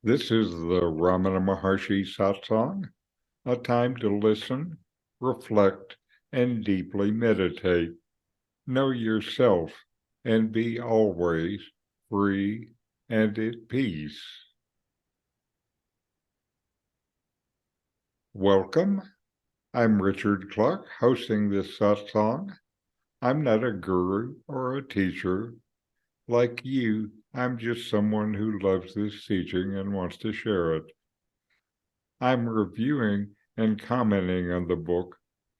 This is the Ramana Maharshi satsang, a time to listen, reflect, and deeply meditate. Know yourself and be always free and at peace. Welcome. I'm Richard Clarke, hosting this satsang. I'm not a guru or a teacher. Like you, I'm just someone who loves this teaching and wants to share it. I'm reviewing and commenting on the book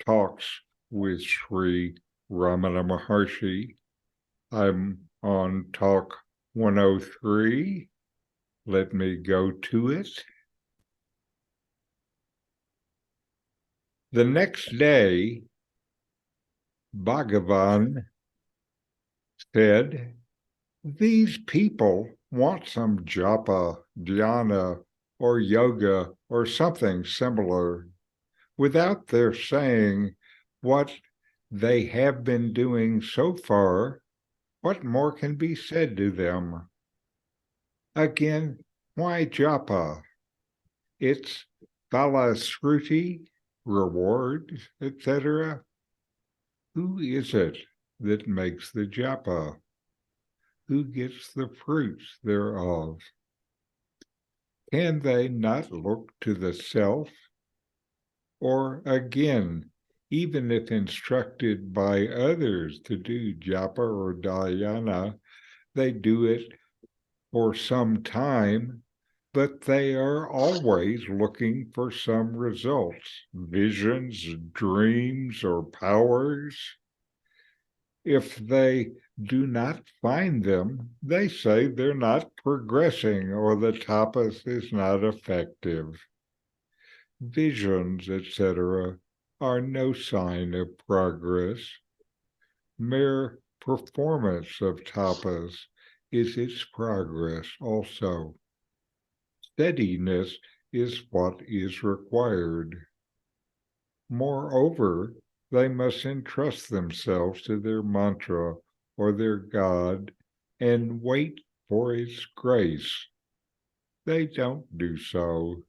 Talks with Sri Ramana Maharshi. I'm on Talk 103. Let me go to it. The next day, Bhagavan said, "These people want some japa, dhyana, or yoga, or something similar, without their saying what they have been doing so far. What more can be said to them? Again, why japa? It's phalasruti, reward, etc. Who is it that makes the japa? Who gets the fruits thereof? Can they not look to the self? Or again, even if instructed by others to do japa or dhyana, they do it for some time, but they are always looking for some results, visions, dreams, or powers. If they do not find them, they say they're not progressing or the tapas is not effective. Visions, etc., are no sign of progress. Mere performance of tapas is its progress also. Steadiness is what is required. Moreover, they must entrust themselves to their mantra or their God and wait for its grace. They don't do so.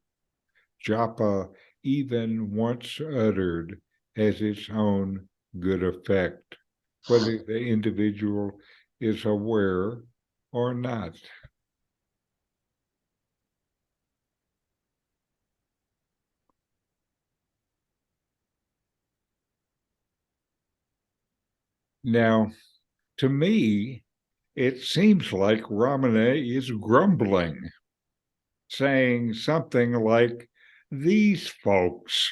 Japa, even once uttered, has its own good effect, whether the individual is aware or not. Now, to me, it seems like Ramana is grumbling, saying something like, "These folks,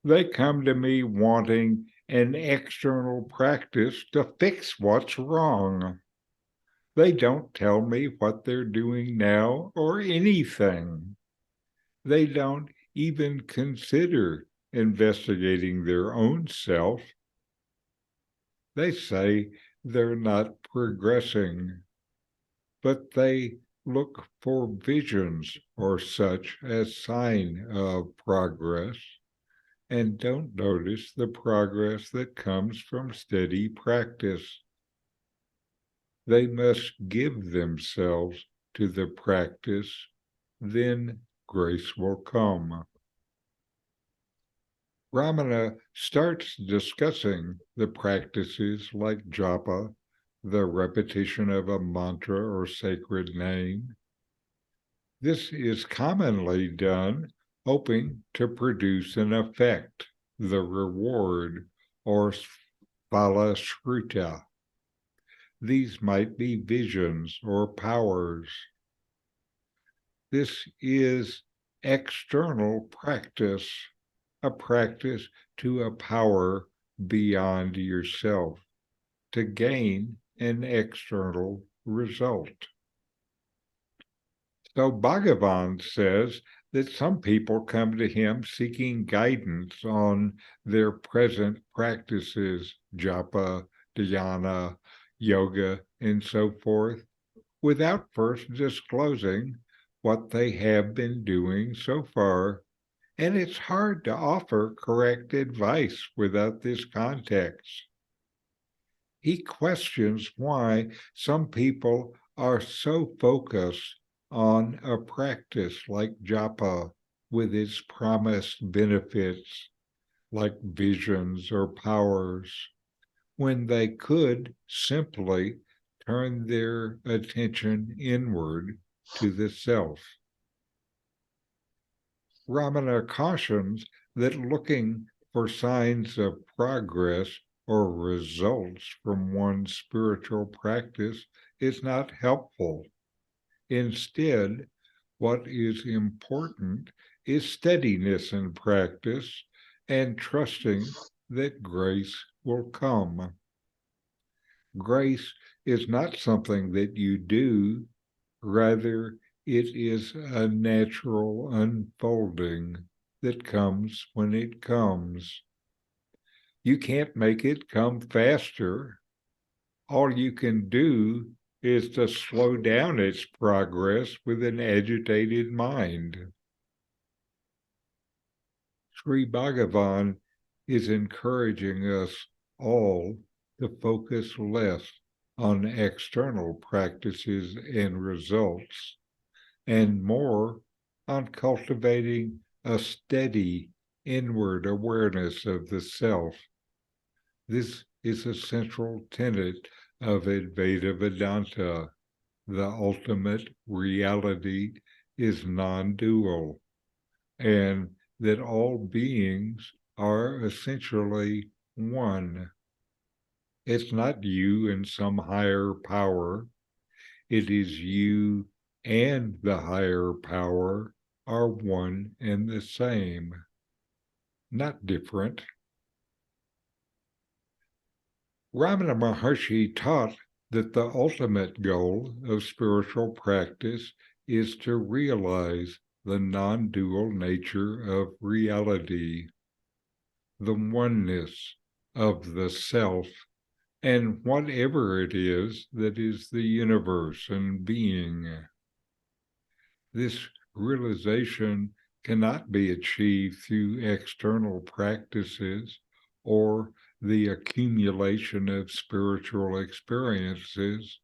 they come to me wanting an external practice to fix what's wrong. They don't tell me what they're doing now or anything. They don't even consider investigating their own self. They say they're not progressing, but they look for visions or such as sign of progress and don't notice the progress that comes from steady practice. They must give themselves to the practice, then grace will come." Ramana starts discussing the practices like japa, the repetition of a mantra or sacred name. This is commonly done hoping to produce an effect, the reward, or phalasruta. These might be visions or powers. This is external practice, a practice to a power beyond yourself, to gain an external result. So Bhagavan says that some people come to him seeking guidance on their present practices, japa, dhyana, yoga, and so forth, without first disclosing what they have been doing so far. And it's hard to offer correct advice without this context. He questions why some people are so focused on a practice like japa with its promised benefits like visions or powers, when they could simply turn their attention inward to the self. Ramana cautions that looking for signs of progress or results from one's spiritual practice is not helpful. Instead, what is important is steadiness in practice and trusting that grace will come. Grace is not something that you do, rather, it is a natural unfolding that comes when it comes. You can't make it come faster. All you can do is to slow down its progress with an agitated mind. Sri Bhagavan is encouraging us all to focus less on external practices and results and more on cultivating a steady inward awareness of the self. This is a central tenet of Advaita Vedanta. The ultimate reality is non-dual, and that all beings are essentially one. It's not you and some higher power. It is you and the higher power are one and the same, not different. Ramana Maharshi taught that the ultimate goal of spiritual practice is to realize the non-dual nature of reality, the oneness of the self, and whatever it is that is the universe and being. This realization cannot be achieved through external practices or the accumulation of spiritual experiences,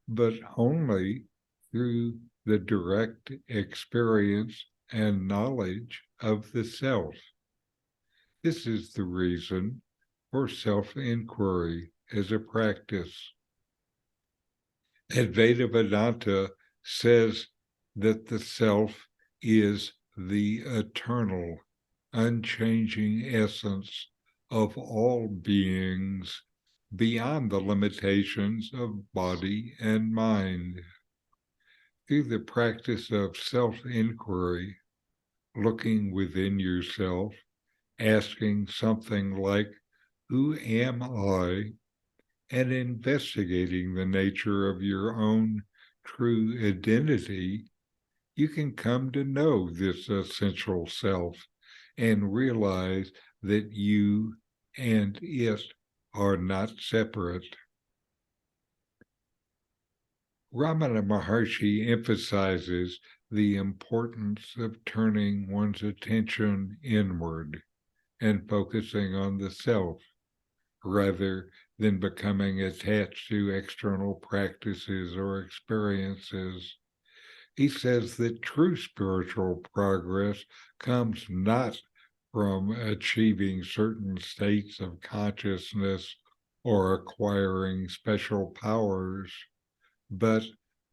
but only through the direct experience and knowledge of the self. This is the reason for self-inquiry as a practice. Advaita Vedanta says that the self is the eternal, unchanging essence of all beings beyond the limitations of body and mind. Through the practice of self-inquiry, looking within yourself, asking something like, "Who am I?" and investigating the nature of your own true identity, you can come to know this essential self and realize that you and it are not separate. Ramana Maharshi emphasizes the importance of turning one's attention inward and focusing on the self, rather than becoming attached to external practices or experiences. He says that true spiritual progress comes not from achieving certain states of consciousness or acquiring special powers, but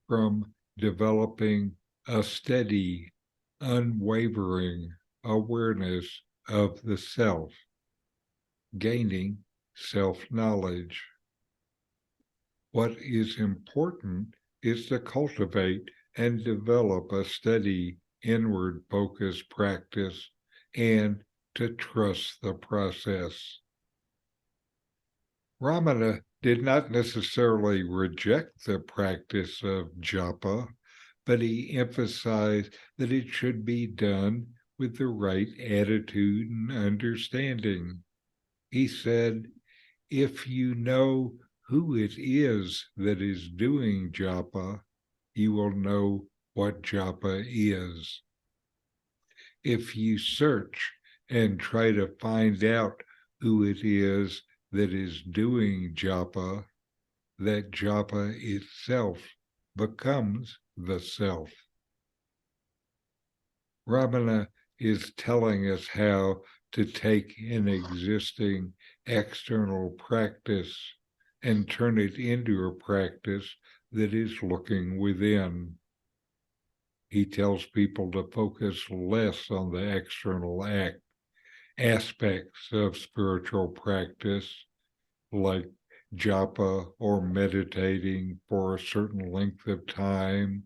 from developing a steady, unwavering awareness of the self, gaining self-knowledge. What is important is to cultivate and develop a steady inward focus practice and to trust the process. Ramana did not necessarily reject the practice of japa, but he emphasized that it should be done with the right attitude and understanding. He said, if you know who it is that is doing japa, you will know what japa is. If you search and try to find out who it is that is doing japa, that japa itself becomes the self. Ramana is telling us how to take an existing external practice and turn it into a practice that is looking within. He tells people to focus less on the external aspects of spiritual practice, like japa or meditating for a certain length of time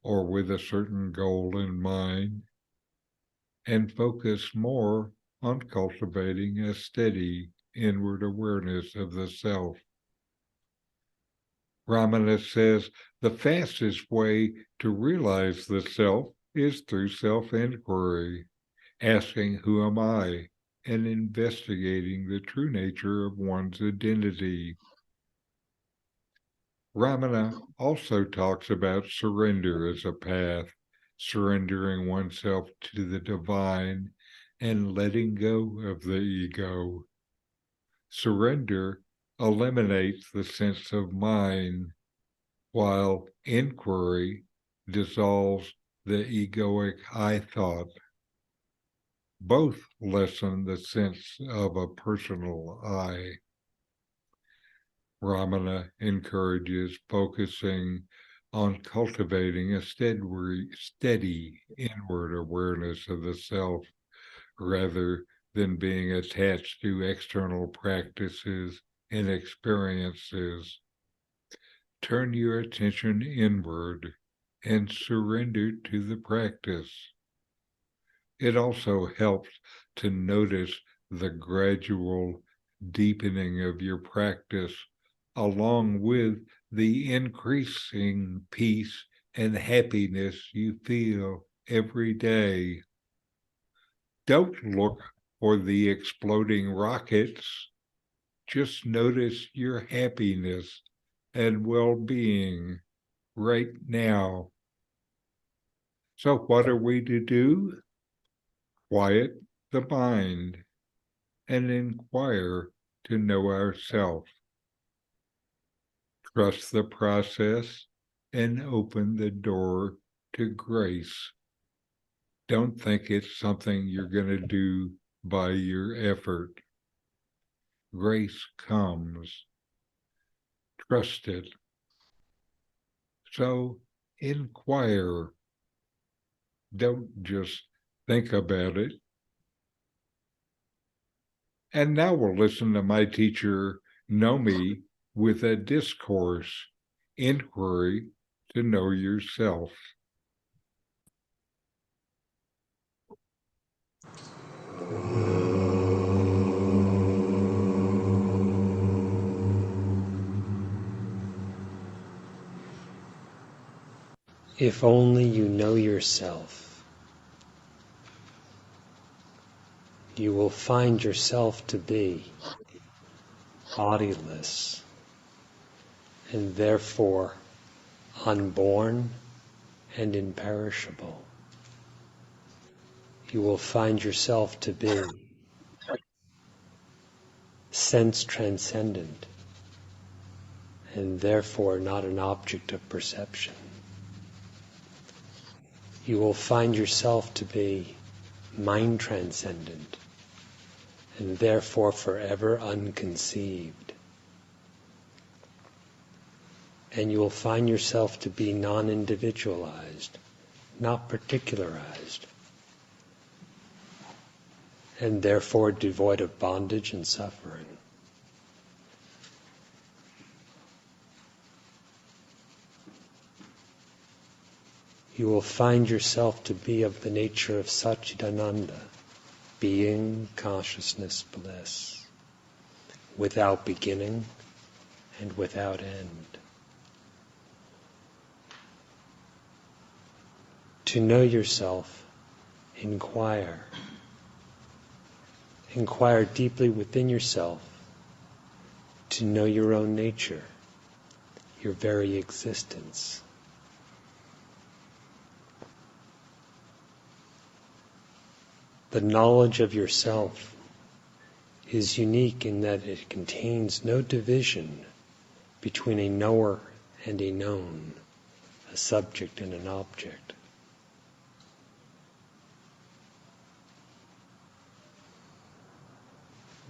or with a certain goal in mind, and focus more on cultivating a steady inward awareness of the self. Ramana says the fastest way to realize the self is through self-inquiry, asking, who am I? And investigating the true nature of one's identity. Ramana also talks about surrender as a path, surrendering oneself to the divine and letting go of the ego. Surrender eliminates the sense of mine, while inquiry dissolves the egoic I thought. Both lessen the sense of a personal I. Ramana encourages focusing on cultivating a steady inward awareness of the self rather than being attached to external practices and experiences. Turn your attention inward and surrender to the practice. It also helps to notice the gradual deepening of your practice along with the increasing peace and happiness you feel every day. Don't look for the exploding rockets. Just notice your happiness and well-being right now. So what are we to do? Quiet the mind and inquire to know ourselves. Trust the process and open the door to grace. Don't think it's something you're going to do by your effort. Grace comes. Trust it. So inquire. Don't just think about it. And now we'll listen to my teacher, Nomi, with a discourse, Inquiry to Know Yourself. If only you know yourself, you will find yourself to be bodiless and therefore unborn and imperishable. You will find yourself to be sense transcendent and therefore not an object of perception. You will find yourself to be mind transcendent and therefore forever unconceived. And you will find yourself to be non-individualized, not particularized, and therefore devoid of bondage and suffering. You will find yourself to be of the nature of Satchidananda, being, consciousness, bliss, without beginning and without end. To know yourself, inquire. Inquire deeply within yourself to know your own nature, your very existence. The knowledge of yourself is unique in that it contains no division between a knower and a known, a subject and an object.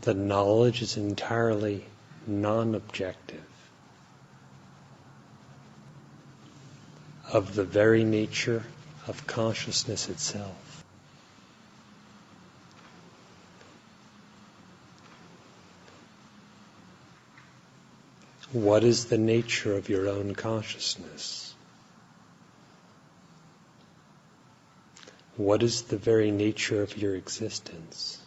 The knowledge is entirely non-objective of the very nature of consciousness itself. What is the nature of your own consciousness? What is the very nature of your existence?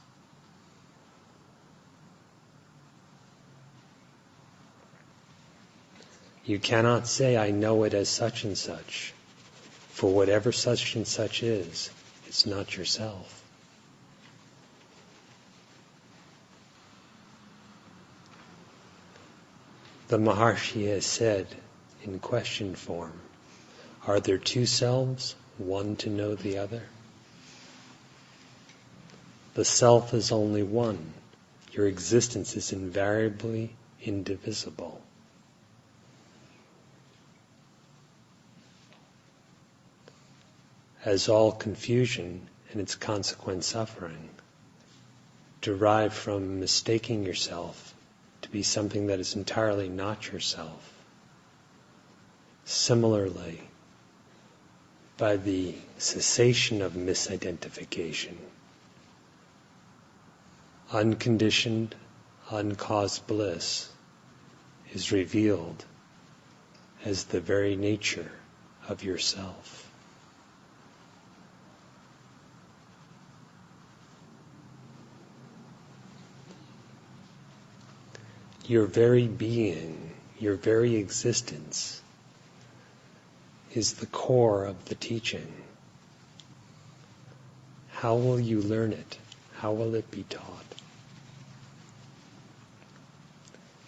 You cannot say, I know it as such and such, for whatever such and such is, it's not yourself. The Maharshi has said, in question form, are there two selves, one to know the other? The self is only one. Your existence is invariably indivisible. As all confusion and its consequent suffering derive from mistaking yourself to be something that is entirely not yourself. Similarly, by the cessation of misidentification, unconditioned, uncaused bliss is revealed as the very nature of yourself. Your very being, your very existence, is the core of the teaching. How will you learn it? How will it be taught?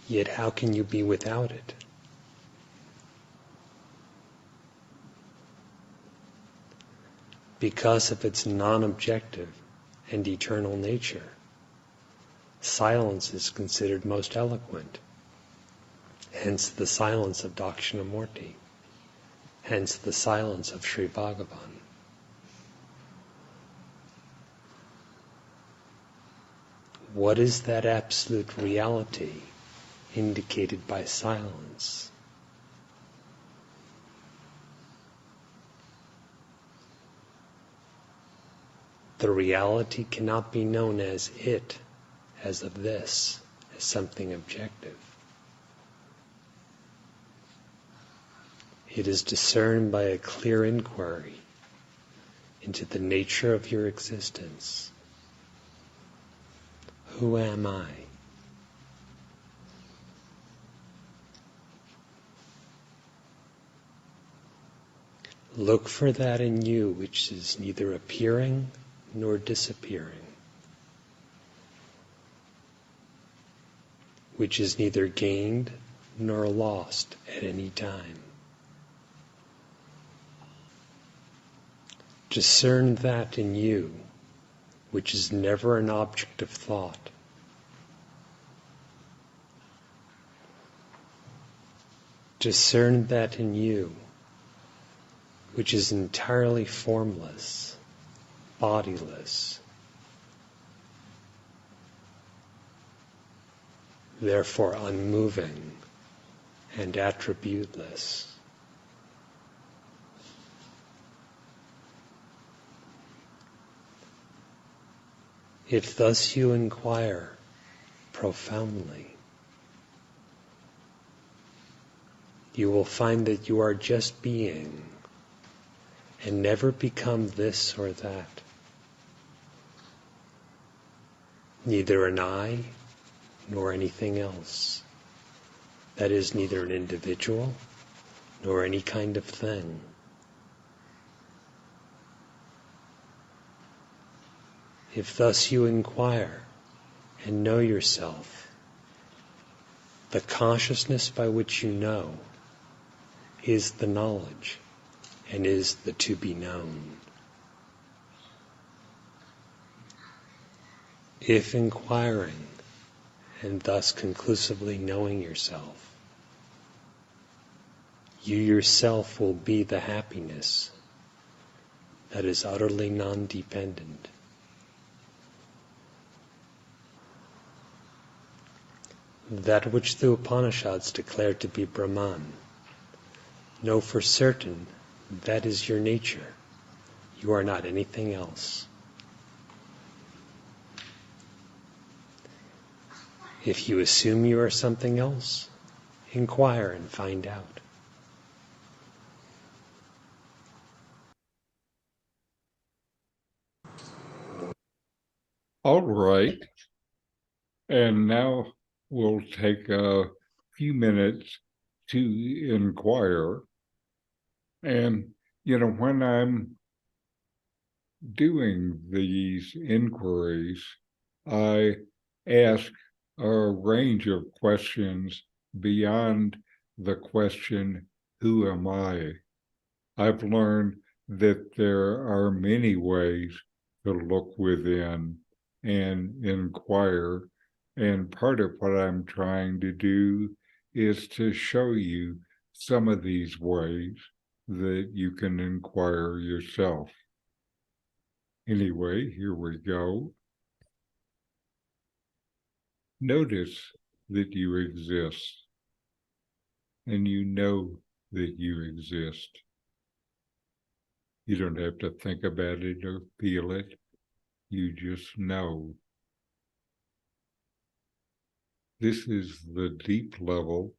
Yet how can you be without it? Because of its non-objective and eternal nature, silence is considered most eloquent. Hence the silence of Dakshinamurti. Hence the silence of Sri Bhagavan. What is that absolute reality indicated by silence? The reality cannot be known as it, as of this, as something objective. It is discerned by a clear inquiry into the nature of your existence. Who am I? Look for that in you which is neither appearing nor disappearing, which is neither gained nor lost at any time. Discern that in you which is never an object of thought. Discern that in you which is entirely formless, bodiless, therefore unmoving and attributeless. If thus you inquire profoundly, you will find that you are just being and never become this or that. Neither an I nor anything else. That is neither an individual nor any kind of thing. If thus you inquire and know yourself, the consciousness by which you know is the knowledge and is the to be known. If inquiring and thus conclusively knowing yourself, you yourself will be the happiness that is utterly non-dependent. that which the Upanishads declare to be Brahman. Know for certain that is your nature. You are not anything else. If you assume you are something else, inquire and find out. All right. And now we'll take a few minutes to inquire. And, when I'm doing these inquiries, I ask a range of questions beyond the question, who am I? I've learned that there are many ways to look within and inquire. And part of what I'm trying to do is to show you some of these ways that you can inquire yourself. Anyway, here we go. Notice that you exist, and you know that you exist. You don't have to think about it or feel it. You just know. This is the deep level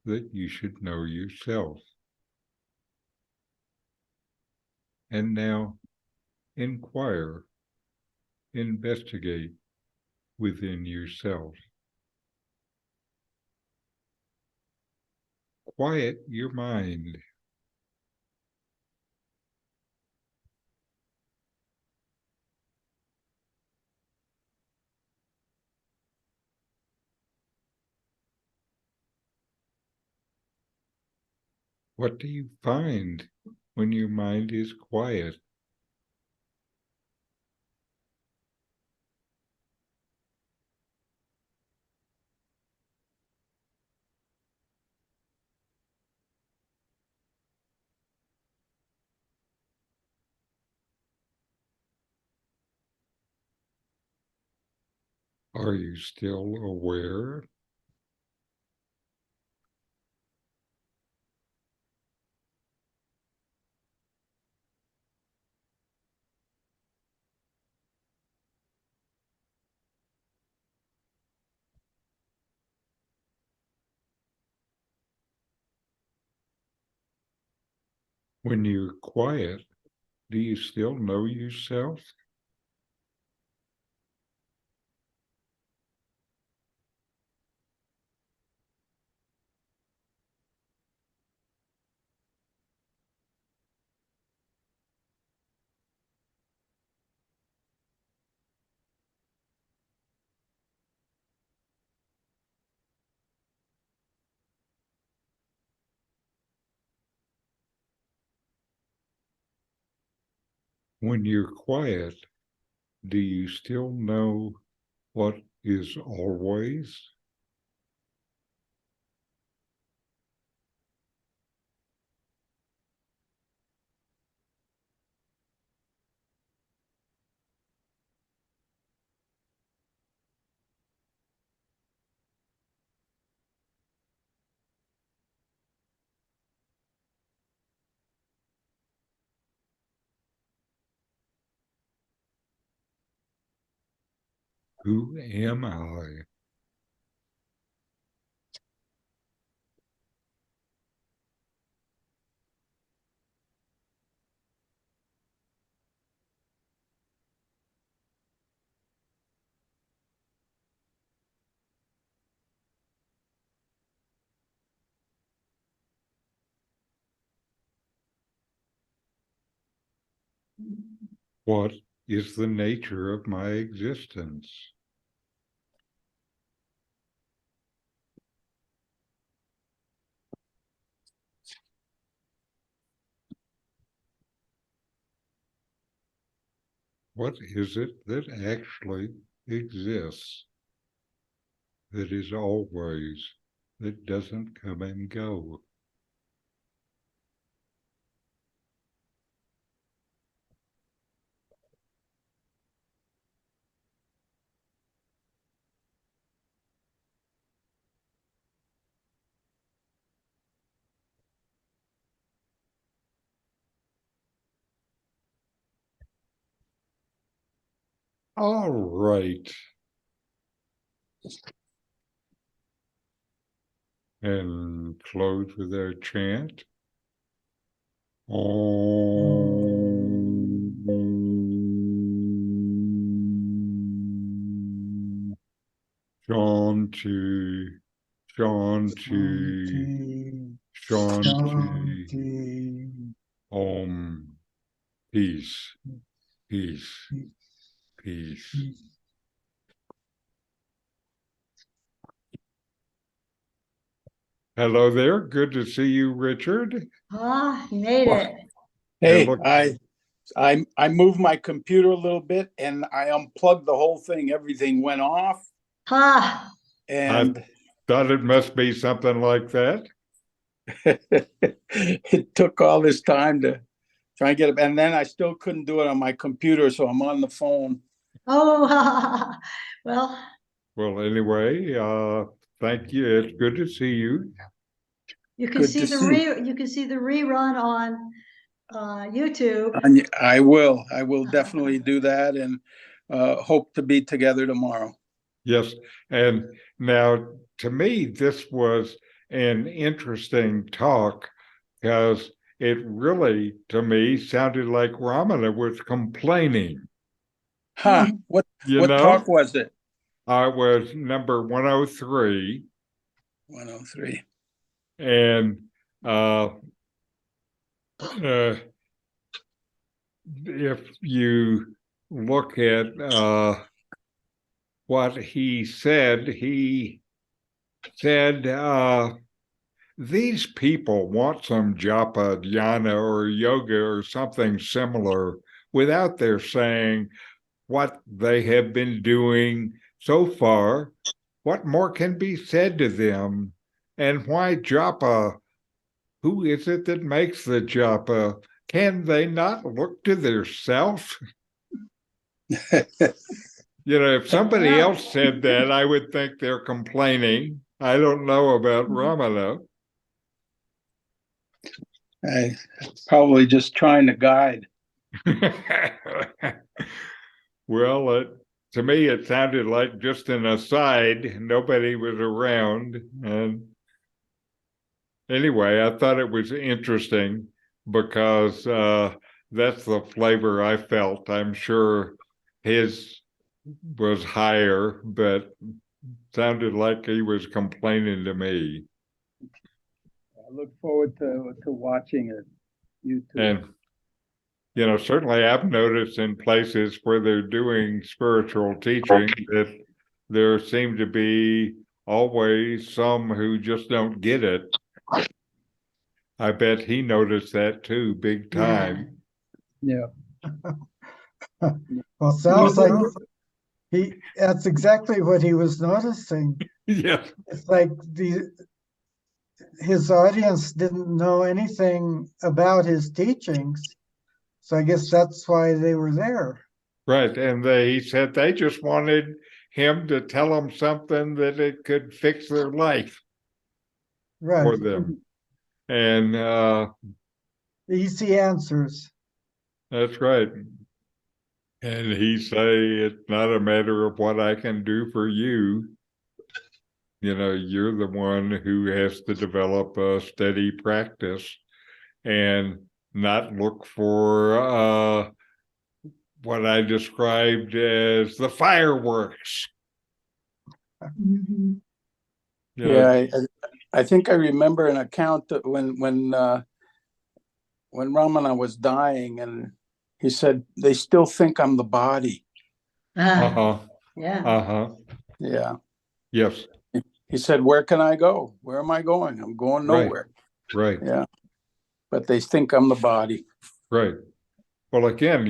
that you should know yourself. And now inquire, investigate within yourself. Quiet your mind. What do you find when your mind is quiet? Are you still aware? When you're quiet, do you still know yourself? When you're quiet, do you still know what is always? Who am I? What is the nature of my existence? What is it that actually exists, that is always, that doesn't come and go? All right. And close with our chant. Om. Shanti, Shanti, Shanti. Om. Peace, peace, peace. Hello there. Good to see you, Richard. You made it. Hey, look- I moved my computer a little bit and I unplugged the whole thing. Everything went off, Ha! and Thought it must be something like that. it took all this time to try and get it. And then I still couldn't do it on my computer, so I'm on the phone. Oh, well, Well, anyway, thank you. It's good to see you. you can Good see to the see. you can see the rerun on YouTube. I will definitely do that, and hope to be together tomorrow. Yes. And now, to me, this was an interesting talk because it really, to me, sounded like Ramana was complaining. Huh? What You what know? talk was it? I was number 103. 103. And if you look at what he said these people want some japa, dhyana, or yoga or something similar without their saying what they have been doing so far. What more can be said to them? And why japa? Who is it that makes the japa? Can they not look to their self? If somebody else said that, I would think they're complaining. I don't know about Ramana. I probably just trying to guide. Well, to me, it sounded like just an aside. Nobody was around. And anyway, I thought it was interesting because that's the flavor I felt. I'm sure his was higher, but sounded like he was complaining to me. I look forward to watching it. And certainly I've noticed in places where they're doing spiritual teaching that there seem to be always some who just don't get it. I bet he noticed that too, big time. Yeah. Well, sounds like that's exactly what he was noticing. Yes. It's like his audience didn't know anything about his teachings. So I guess that's why they were there. Right. And he said they just wanted him to tell them something that it could fix their life for Right. them. And Easy answers. that's right. And he say it's not a matter of what I can do for you. You're the one who has to develop a steady practice and not look for what I described as the fireworks. Mm-hmm. Yeah, I think I remember an account that when Ramana was dying, and he said, "They still think I'm the body." Uh-huh. Yeah. Uh-huh. Yeah. Yes. He said, "Where can I go? Where am I going? I'm going nowhere." Right. Yeah. But they think I'm the body. Right. Well, again,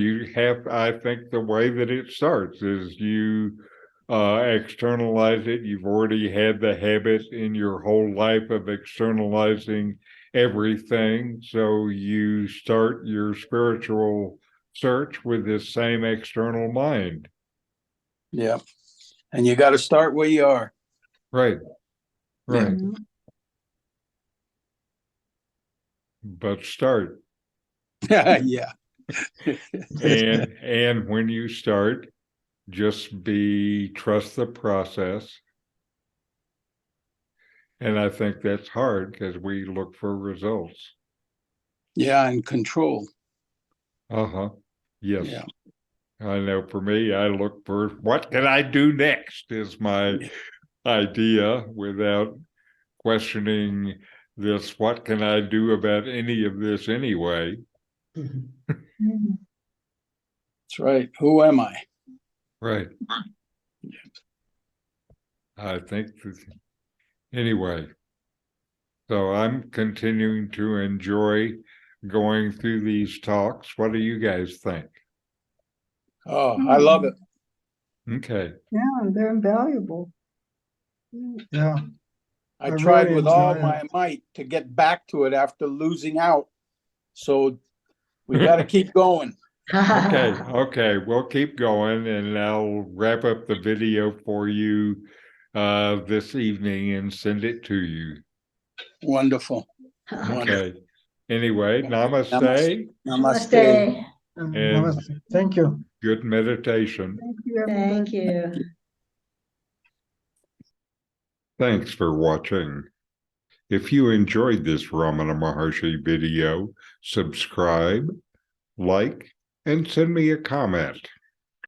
I think the way that it starts is you externalize it. You've already had the habit in your whole life of externalizing everything. So you start your spiritual search with this same external mind. Yeah. And you got to start where you are. Right. Right. Mhm. But start. Yeah. And when you start, just trust the process. And I think that's hard because we look for results. Yeah, and control. Uh-huh. Yes. Yeah. I know for me, I look for what can I do next is my idea without questioning this. What can I do about any of this anyway? That's right. Who am I? Right. I think anyway. So I'm continuing to enjoy going through these talks. What do you guys think? Oh, I love it. Okay. Yeah, they're invaluable. Yeah. I I tried really with all enjoy my it. might to get back to it after losing out. So we got to keep going. Okay, we'll keep going, and I'll wrap up the video for you this evening and send it to you. Wonderful. Wonderful. Okay. Anyway, namaste, Namaste. Namaste. and Namaste. Thank you. good meditation. Thank you, everybody. Thank you. Thanks for watching. If you enjoyed this Ramana Maharshi video, subscribe, like, and send me a comment.